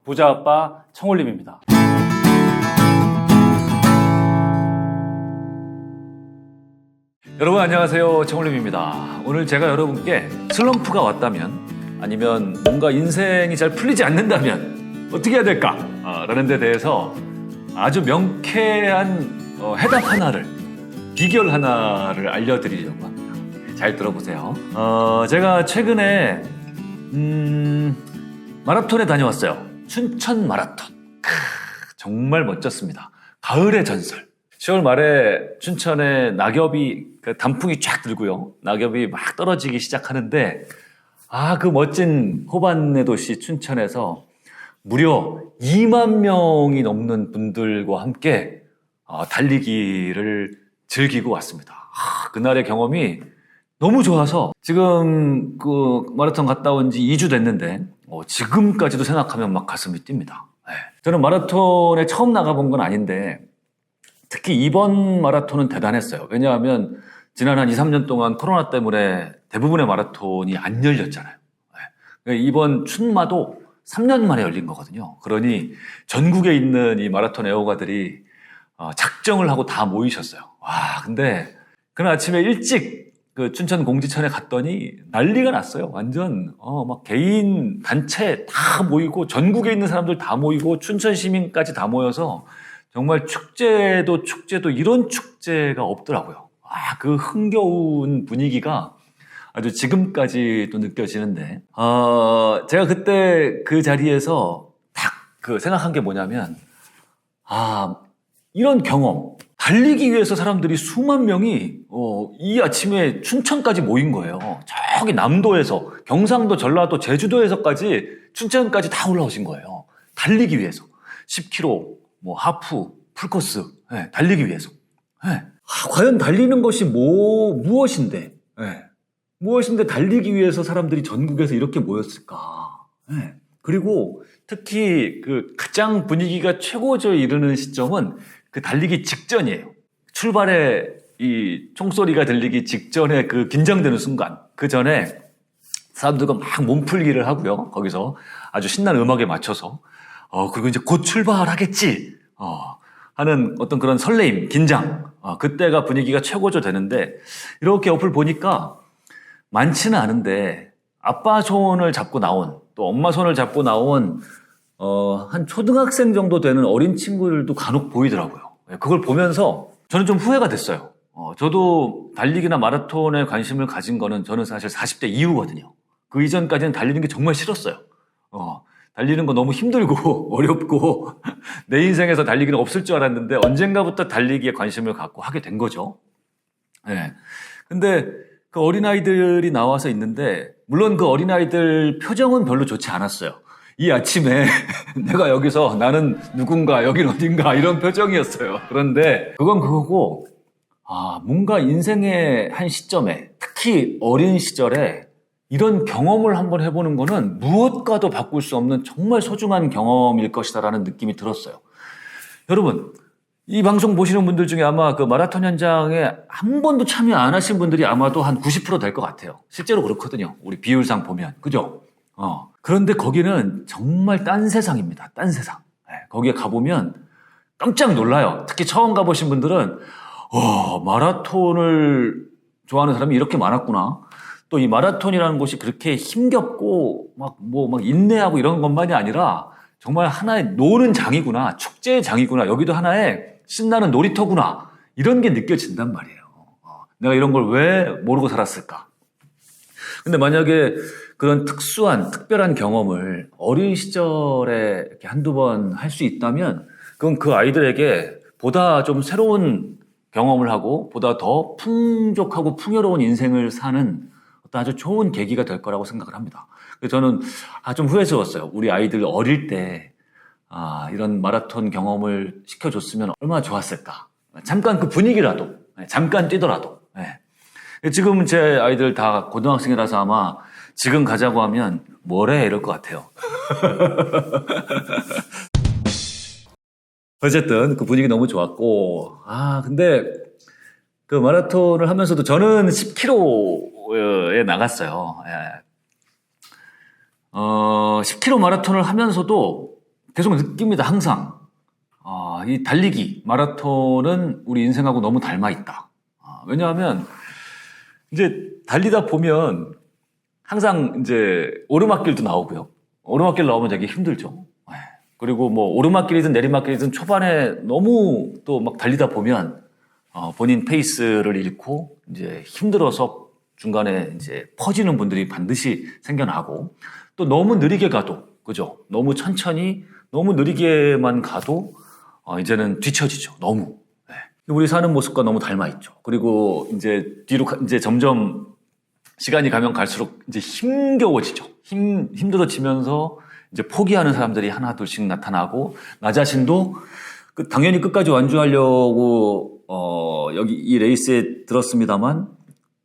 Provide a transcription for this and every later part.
부자아빠 청올림입니다. 여러분 안녕하세요, 청올림입니다. 오늘 제가 여러분께 슬럼프가 왔다면, 아니면 뭔가 인생이 잘 풀리지 않는다면 어떻게 해야 될까? 라는 데 대해서 아주 명쾌한 해답 하나를, 비결 하나를 알려드리려고 합니다. 잘 들어보세요. 제가 최근에 마라톤에 다녀왔어요. 춘천 마라톤. 정말 멋졌습니다. 가을의 전설. 10월 말에 춘천에 낙엽이, 단풍이 쫙 들고요. 낙엽이 막 떨어지기 시작하는데, 그 멋진 호반의 도시 춘천에서 무려 2만 명이 넘는 분들과 함께 달리기를 즐기고 왔습니다. 그날의 경험이 너무 좋아서 지금 그 마라톤 갔다 온 지 2주 됐는데 지금까지도 생각하면 막 가슴이 뜁니다. 저는 마라톤에 처음 나가본 건 아닌데 특히 이번 마라톤은 대단했어요. 왜냐하면 지난 한 2, 3년 동안 코로나 때문에 대부분의 마라톤이 안 열렸잖아요. 이번 춘마도 3년 만에 열린 거거든요. 그러니 전국에 있는 이 마라톤 애호가들이 작정을 하고 다 모이셨어요. 근데 그날 아침에 일찍 그 춘천 공지천에 갔더니 난리가 났어요. 완전 막 개인 단체 다 모이고 전국에 있는 사람들 다 모이고 춘천 시민까지 다 모여서 정말 축제도 이런 축제가 없더라고요. 그 흥겨운 분위기가 아주 지금까지도 느껴지는데, 제가 그때 그 자리에서 딱 생각한 게 뭐냐면, 이런 경험, 달리기 위해서 사람들이 수만 명이 이 아침에 춘천까지 모인 거예요. 저기 남도에서, 경상도, 전라도, 제주도에서까지 춘천까지 다 올라오신 거예요. 달리기 위해서. 10km, 하프, 풀코스, 달리기 위해서. 과연 달리는 것이 무엇인데? 무엇인데 달리기 위해서 사람들이 전국에서 이렇게 모였을까? 그리고 특히 가장 분위기가 최고조에 이르는 시점은 그 달리기 직전이에요. 출발에 이 총소리가 들리기 직전에 그 긴장되는 순간, 그 전에 사람들과 막 몸풀기를 하고요. 거기서 아주 신나는 음악에 맞춰서 그리고 이제 곧 출발하겠지 하는 어떤 그런 설레임, 긴장, 그때가 분위기가 최고조 되는데, 이렇게 옆을 보니까 많지는 않은데 아빠 손을 잡고 나온, 또 엄마 손을 잡고 나온 한 초등학생 정도 되는 어린 친구들도 간혹 보이더라고요. 그걸 보면서 저는 좀 후회가 됐어요. 저도 달리기나 마라톤에 관심을 가진 거는 저는 사실 40대 이후거든요. 그 이전까지는 달리는 게 정말 싫었어요. 달리는 거 너무 힘들고 어렵고 내 인생에서 달리기는 없을 줄 알았는데 언젠가부터 달리기에 관심을 갖고 하게 된 거죠. 근데 그 어린아이들이 나와서 있는데, 물론 그 어린아이들 표정은 별로 좋지 않았어요. 이 아침에 내가 여기서 나는 누군가, 여긴 어딘가 이런 표정이었어요. 그런데 그건 그거고, 뭔가 인생의 한 시점에, 특히 어린 시절에 이런 경험을 한번 해보는 거는 무엇과도 바꿀 수 없는 정말 소중한 경험일 것이다라는 느낌이 들었어요. 여러분, 이 방송 보시는 분들 중에 아마 그 마라톤 현장에 한 번도 참여 안 하신 분들이 아마도 한 90% 될 것 같아요. 실제로 그렇거든요. 우리 비율상 보면. 그죠? 그런데 거기는 정말 딴 세상입니다. 딴 세상. 거기에 가보면 깜짝 놀라요. 특히 처음 가보신 분들은, 마라톤을 좋아하는 사람이 이렇게 많았구나. 또 이 마라톤이라는 곳이 그렇게 힘겹고, 막 인내하고 이런 것만이 아니라 정말 하나의 노는 장이구나. 축제의 장이구나. 여기도 하나의 신나는 놀이터구나. 이런 게 느껴진단 말이에요. 내가 이런 걸 왜 모르고 살았을까? 근데 만약에 그런 특별한 경험을 어린 시절에 이렇게 한두 번 할 수 있다면, 그건 그 아이들에게 보다 좀 새로운 경험을 하고 보다 더 풍족하고 풍요로운 인생을 사는 어떤 아주 좋은 계기가 될 거라고 생각을 합니다. 그래서 저는 좀 후회스러웠어요. 우리 아이들 어릴 때 이런 마라톤 경험을 시켜줬으면 얼마나 좋았을까. 잠깐 그 분위기라도, 잠깐 뛰더라도. 지금 제 아이들 다 고등학생이라서 아마 지금 가자고 하면 뭐래 이럴 것 같아요. 어쨌든 그 분위기 너무 좋았고, 근데 그 마라톤을 하면서도 저는 10km에 나갔어요. 10km 마라톤을 하면서도 계속 느낍니다. 항상 이 달리기 마라톤은 우리 인생하고 너무 닮아 있다. 왜냐하면 이제 달리다 보면 항상 이제 오르막길도 나오고요. 오르막길 나오면 되게 힘들죠. 그리고 뭐 오르막길이든 내리막길이든 초반에 너무 또 막 달리다 보면 본인 페이스를 잃고 이제 힘들어서 중간에 이제 퍼지는 분들이 반드시 생겨나고, 또 너무 느리게 가도, 그죠? 너무 천천히 너무 느리게만 가도 이제는 뒤처지죠. 너무. 네. 우리 사는 모습과 너무 닮아 있죠. 그리고 이제 뒤로 이제 점점 시간이 가면 갈수록 이제 힘겨워지죠. 힘들어지면서 이제 포기하는 사람들이 하나 둘씩 나타나고, 나 자신도 당연히 끝까지 완주하려고 여기 이 레이스에 들었습니다만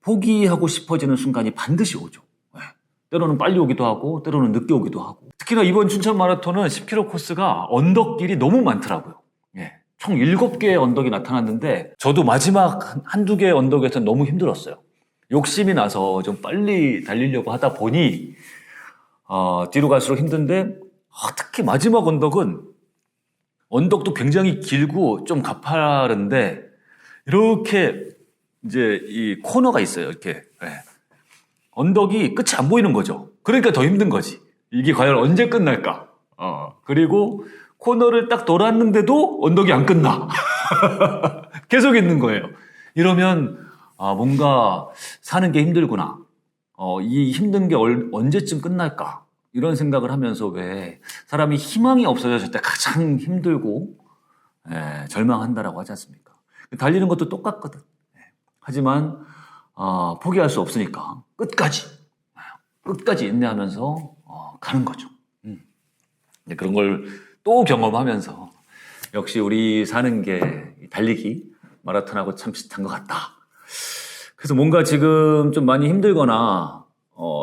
포기하고 싶어지는 순간이 반드시 오죠. 네. 때로는 빨리 오기도 하고 때로는 늦게 오기도 하고. 특히나 이번 춘천 마라톤은 10km 코스가 언덕길이 너무 많더라고요. 예. 총 7개의 언덕이 나타났는데 저도 마지막 한두 개의 언덕에서 너무 힘들었어요. 욕심이 나서 좀 빨리 달리려고 하다 보니 뒤로 갈수록 힘든데, 특히 마지막 언덕도 굉장히 길고 좀 가파른데 이렇게 이제 이 코너가 있어요. 이렇게. 네. 언덕이 끝이 안 보이는 거죠. 그러니까 더 힘든 거지. 이게 과연 언제 끝날까? 그리고 코너를 딱 돌았는데도 언덕이 안 끝나. 계속 있는 거예요. 이러면 뭔가 사는 게 힘들구나. 이 힘든 게 언제쯤 끝날까? 이런 생각을 하면서, 왜 사람이 희망이 없어졌을 때 가장 힘들고 절망한다라고 하지 않습니까? 달리는 것도 똑같거든. 하지만 포기할 수 없으니까 끝까지 인내하면서 가는 거죠. 그런 걸 또 경험하면서 역시 우리 사는 게 달리기 마라톤하고 참 비슷한 것 같다. 그래서 뭔가 지금 좀 많이 힘들거나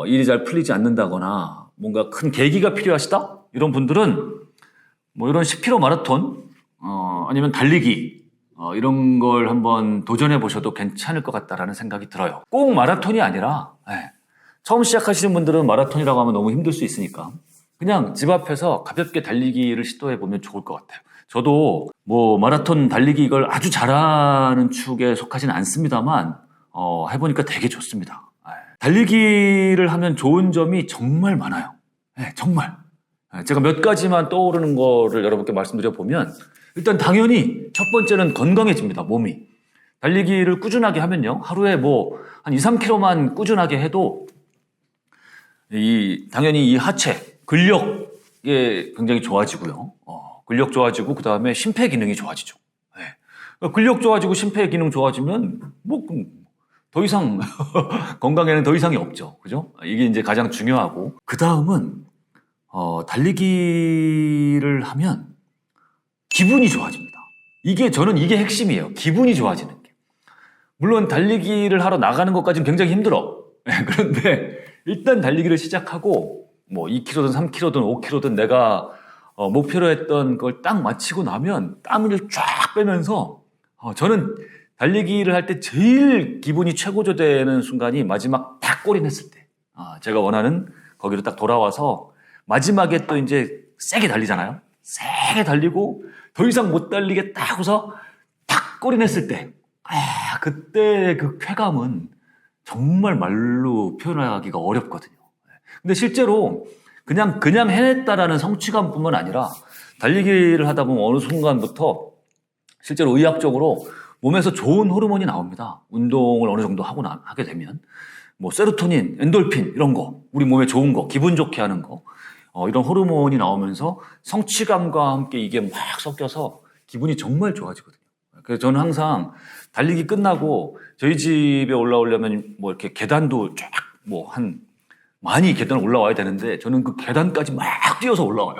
일이 잘 풀리지 않는다거나 뭔가 큰 계기가 필요하시다? 이런 분들은 뭐 이런 10km 마라톤 아니면 달리기 이런 걸 한번 도전해 보셔도 괜찮을 것 같다라는 생각이 들어요. 꼭 마라톤이 아니라 처음 시작하시는 분들은 마라톤이라고 하면 너무 힘들 수 있으니까 그냥 집 앞에서 가볍게 달리기를 시도해 보면 좋을 것 같아요. 저도 뭐 마라톤 달리기 이걸 아주 잘하는 축에 속하지는 않습니다만 해보니까 되게 좋습니다. 달리기를 하면 좋은 점이 정말 많아요. 정말. 제가 몇 가지만 떠오르는 거를 여러분께 말씀드려 보면, 일단 당연히 첫 번째는 건강해집니다. 몸이. 달리기를 꾸준하게 하면요, 하루에 뭐 한 2, 3km만 꾸준하게 해도 당연히 이 하체 근력에 굉장히 좋아지고요. 근력 좋아지고 그 다음에 심폐 기능이 좋아지죠. 그러니까 근력 좋아지고 심폐 기능 좋아지면 뭐 더 이상 건강에는 더 이상이 없죠. 그죠? 이게 이제 가장 중요하고, 그 다음은 달리기를 하면 기분이 좋아집니다. 저는 이게 핵심이에요. 기분이 좋아지는 게. 물론 달리기를 하러 나가는 것까지는 굉장히 힘들어. 그런데 일단 달리기를 시작하고 뭐 2km든 3km든 5km든 내가 목표로 했던 걸 딱 마치고 나면 땀을 쫙 빼면서 저는 달리기를 할 때 제일 기분이 최고조되는 순간이 마지막 딱 골인했을 때. 제가 원하는 거기로 딱 돌아와서 마지막에 또 이제 세게 달리잖아요. 세게 달리고 더 이상 못 달리겠다 하고서 딱 골인했을 때, 그때 그 쾌감은 정말 말로 표현하기가 어렵거든요. 근데 실제로 그냥 해냈다라는 성취감뿐만 아니라 달리기를 하다 보면 어느 순간부터 실제로 의학적으로 몸에서 좋은 호르몬이 나옵니다. 운동을 어느 정도 하게 되면 뭐 세로토닌, 엔돌핀 이런 거, 우리 몸에 좋은 거, 기분 좋게 하는 거, 이런 호르몬이 나오면서 성취감과 함께 이게 막 섞여서 기분이 정말 좋아지거든요. 그래서 저는 항상 달리기 끝나고 저희 집에 올라오려면 뭐 이렇게 계단도 쫙 많이 계단을 올라와야 되는데 저는 그 계단까지 막 뛰어서 올라와요.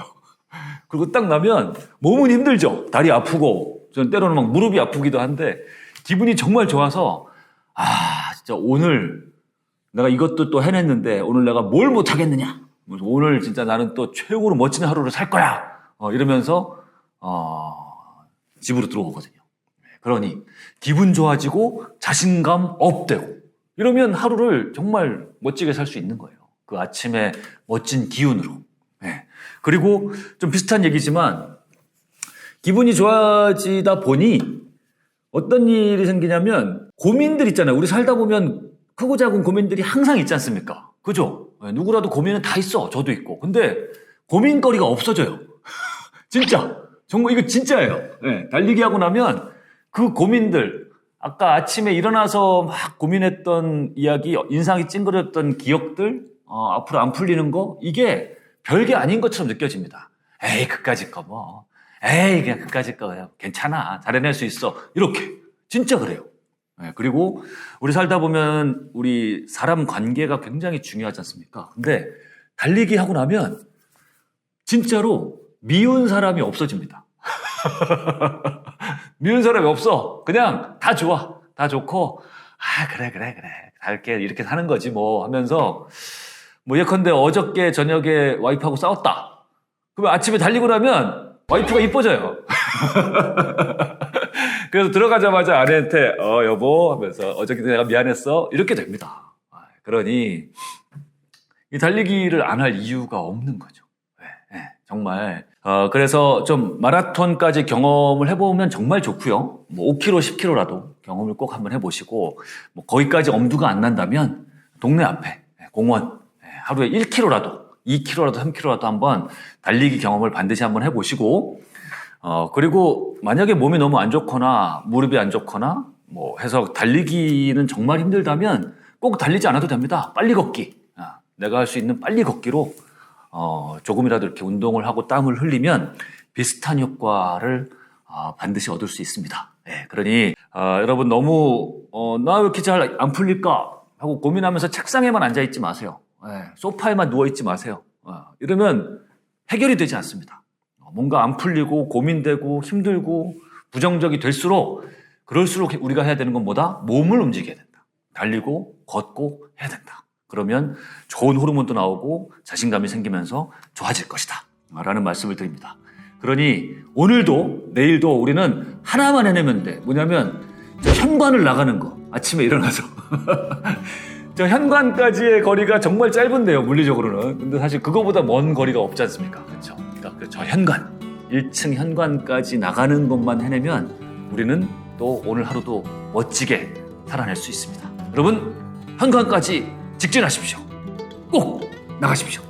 그리고 딱 나면 몸은 힘들죠. 다리 아프고 저는 때로는 막 무릎이 아프기도 한데 기분이 정말 좋아서 진짜 오늘 내가 이것도 또 해냈는데 오늘 내가 뭘 못하겠느냐, 오늘 진짜 나는 또 최고로 멋진 하루를 살 거야, 이러면서 집으로 들어오거든요. 그러니 기분 좋아지고 자신감 업되고 이러면 하루를 정말 멋지게 살 수 있는 거예요. 그 아침에 멋진 기운으로. 그리고 좀 비슷한 얘기지만 기분이 좋아지다 보니 어떤 일이 생기냐면 고민들 있잖아요. 우리 살다 보면 크고 작은 고민들이 항상 있지 않습니까? 그죠? 누구라도 고민은 다 있어. 저도 있고. 근데 고민거리가 없어져요. 진짜. 정말 이거 진짜예요. 네, 달리기 하고 나면 그 고민들, 아까 아침에 일어나서 막 고민했던 이야기, 인상이 찡그렸던 기억들, 앞으로 안 풀리는 거, 이게 별게 아닌 것처럼 느껴집니다. 에이, 그까짓 거 뭐. 에이, 그냥 그까짓 거 괜찮아. 잘해낼 수 있어. 이렇게. 진짜 그래요. 네, 그리고 우리 살다 보면 우리 사람 관계가 굉장히 중요하지 않습니까? 근데 달리기 하고 나면 진짜로 미운 사람이 없어집니다. 미운 사람이 없어. 그냥 다 좋아. 다 좋고, 그래. 갈게. 이렇게 사는 거지 뭐 하면서, 뭐 예컨대 어저께 저녁에 와이프하고 싸웠다. 그러면 아침에 달리고 나면 와이프가 이뻐져요. 그래서 들어가자마자 아내한테, 여보 하면서 어저께 내가 미안했어. 이렇게 됩니다. 그러니 이 달리기를 안 할 이유가 없는 거죠. 네, 정말. 그래서 좀 마라톤까지 경험을 해보면 정말 좋고요. 뭐 5km, 10km라도 경험을 꼭 한번 해보시고, 뭐 거기까지 엄두가 안 난다면 동네 앞에 공원 하루에 1km라도, 2km라도, 3km라도 한번 달리기 경험을 반드시 한번 해보시고, 그리고 만약에 몸이 너무 안 좋거나 무릎이 안 좋거나 뭐 해서 달리기는 정말 힘들다면 꼭 달리지 않아도 됩니다. 빨리 걷기. 내가 할 수 있는 빨리 걷기로 조금이라도 이렇게 운동을 하고 땀을 흘리면 비슷한 효과를 반드시 얻을 수 있습니다. 네, 그러니 여러분 너무 나 왜 이렇게 잘 안 풀릴까 하고 고민하면서 책상에만 앉아있지 마세요. 네, 소파에만 누워있지 마세요. 이러면 해결이 되지 않습니다. 뭔가 안 풀리고 고민되고 힘들고 부정적이 될수록 그럴수록 우리가 해야 되는 건 뭐다? 몸을 움직여야 된다. 달리고 걷고 해야 된다. 그러면 좋은 호르몬도 나오고 자신감이 생기면서 좋아질 것이다 라는 말씀을 드립니다. 그러니 오늘도 내일도 우리는 하나만 해내면 돼. 뭐냐면 저 현관을 나가는 거. 아침에 일어나서 저 현관까지의 거리가 정말 짧은데요, 물리적으로는. 근데 사실 그거보다 먼 거리가 없지 않습니까? 그렇죠? 그러니까 저 현관, 1층 현관까지 나가는 것만 해내면 우리는 또 오늘 하루도 멋지게 살아낼 수 있습니다. 여러분, 현관까지 직진하십시오. 꼭 나가십시오.